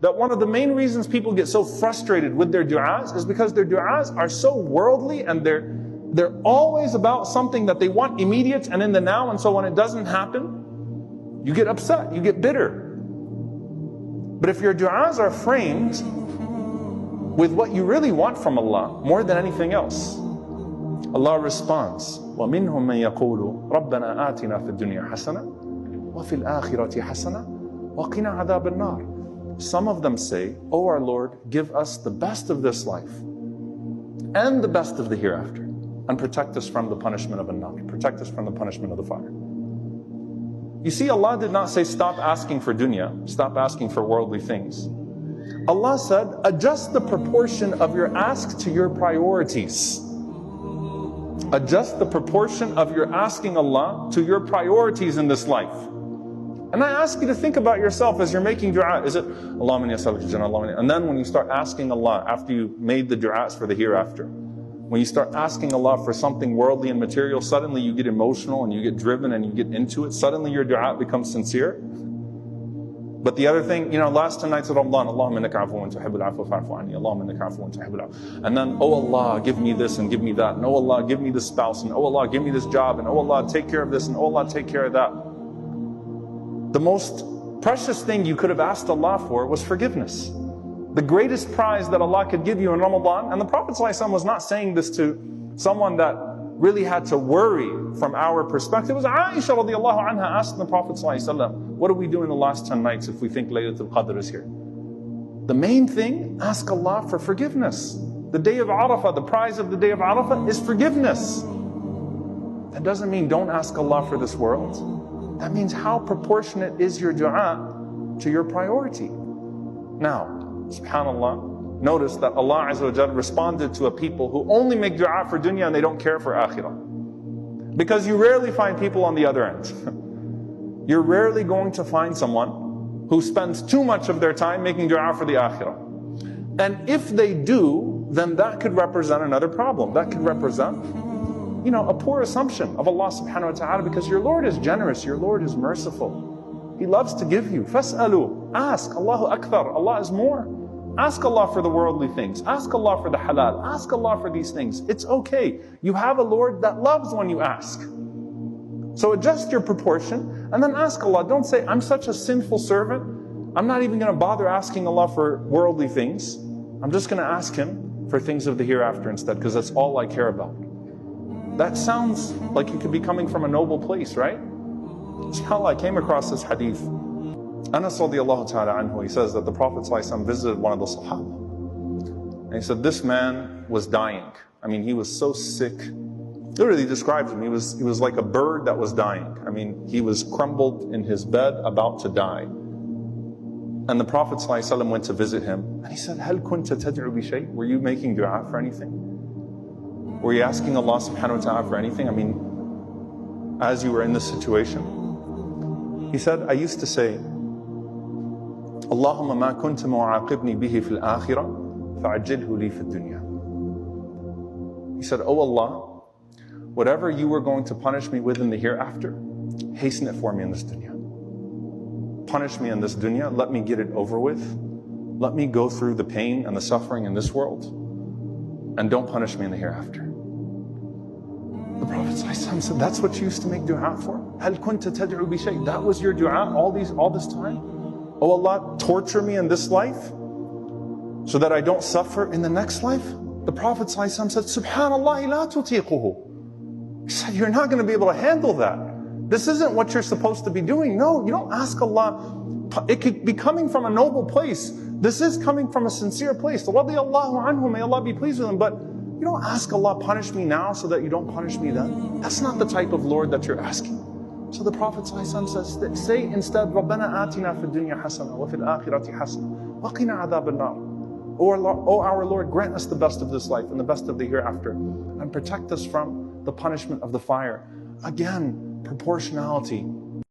That one of the main reasons people get so frustrated with their du'as is because their du'as are so worldly and they're always about something that they want immediate and in the now, and so when it doesn't happen, you get upset, you get bitter. But if your du'as are framed with what you really want from Allah more than anything else, Allah responds, وَمِنْهُمْ مَنْ يَقُولُ رَبَّنَا آتِنَا فِي الدُّنْيَا حَسَنَةً وَفِي الْآخِرَةِ حَسَنَةً وَقِنَا عَذَابَ النَّارِ. Some of them say, "O our Lord, give us the best of this life and the best of the hereafter, and protect us from the punishment of an-nar, protect us from the punishment of the fire." You see, Allah did not say stop asking for dunya, stop asking for worldly things. Allah said, adjust the proportion of your ask to your priorities. Adjust the proportion of your asking Allah to your priorities in this life. And I ask you to think about yourself as you're making dua. Is it, Allahumma inni as'aluka al-jannah, Allahumma inni, and then when you start asking Allah, after you made the du'as for the hereafter, when you start asking Allah for something worldly and material, suddenly you get emotional and you get driven and you get into it. Suddenly your dua becomes sincere. But the other thing, last 10 nights of Ramadan, Allahumma innaka afuwwun tuhibbul afwa fa'fu anni, Allahumma innaka afuwwun tuhibbul afwa. And then, oh Allah, give me this and give me that. And oh Allah, give me this spouse. And oh Allah, give me this job. And oh Allah, take care of this. And oh Allah, take care of that. The most precious thing you could have asked Allah for was forgiveness. The greatest prize that Allah could give you in Ramadan, and the Prophet ﷺ was not saying this to someone that really had to worry from our perspective. It was 𝗪işa radiallahu anha asked the Prophet ﷺ, what do we do in the last 10 nights if we think Laylatul Qadr is here? The main thing, ask Allah for forgiveness. The day of Arafah, the prize of the day of Arafah is forgiveness. That doesn't mean don't ask Allah for this world. That means how proportionate is your dua to your priority. Now, subhanAllah, notice that Allah Azza wa Jal responded to a people who only make dua for dunya and they don't care for akhirah. Because you rarely find people on the other end. You're rarely going to find someone who spends too much of their time making dua for the akhirah. And if they do, then that could represent another problem. That could represent a poor assumption of Allah subhanahu wa ta'ala, because your Lord is generous, your Lord is merciful. He loves to give you. فَاسْأَلُوا, ask. Allahu Akbar, Allah is more. Ask Allah for the worldly things. Ask Allah for the halal. Ask Allah for these things. It's okay. You have a Lord that loves when you ask. So adjust your proportion and then ask Allah. Don't say, I'm such a sinful servant, I'm not even going to bother asking Allah for worldly things. I'm just going to ask Him for things of the hereafter instead, because that's all I care about. That sounds like you could be coming from a noble place, right? SubhanAllah, I came across this hadith. Anas radiallahu ta'ala anhu, he says that the Prophet ﷺ visited one of the Sahaba. And he said, this man was dying. I mean, he was so sick. Literally described him, he was like a bird that was dying. I mean, he was crumbled in his bed, about to die. And the Prophet ﷺ went to visit him. And he said, هَلْ كُنْتَ تَدْعُ بِشَيْءٍ? Were you making dua for anything? Were you asking Allah subhanahu wa ta'ala for anything? I mean, as you were in this situation. He said, I used to say, Allahumma ma kunta mu'aqibni bihi fil akhirah, fa'ajilhu li fid dunya. He said, oh Allah, whatever you were going to punish me with in the hereafter, hasten it for me in this dunya. Punish me in this dunya, let me get it over with. Let me go through the pain and the suffering in this world, and don't punish me in the hereafter. The Prophet ﷺ said, that's what you used to make dua for? هَلْ كُنْتَ تَدْعُ بِشَيْءٍ? That was your dua all this time? Oh Allah, torture me in this life so that I don't suffer in the next life? The Prophet ﷺ said, Subhanallah لَا تُطِيقُهُ. He said, you're not going to be able to handle that. This isn't what you're supposed to be doing. No, you don't ask Allah. It could be coming from a noble place. This is coming from a sincere place. Radiallahu anhu, may Allah be pleased with him. But you don't ask Allah, punish me now so that you don't punish me then. That's not the type of Lord that you're asking. So the Prophet ﷺ says, say instead, رَبَّنَا آتِنَا فِي الدُّنْيَا حَسَنَةً وَفِي الْآخِرَةِ حَسَنَةً وَقِنَا عَذَابَ النَّارِ. O our Lord, grant us the best of this life and the best of the hereafter, and protect us from the punishment of the fire. Again, proportionality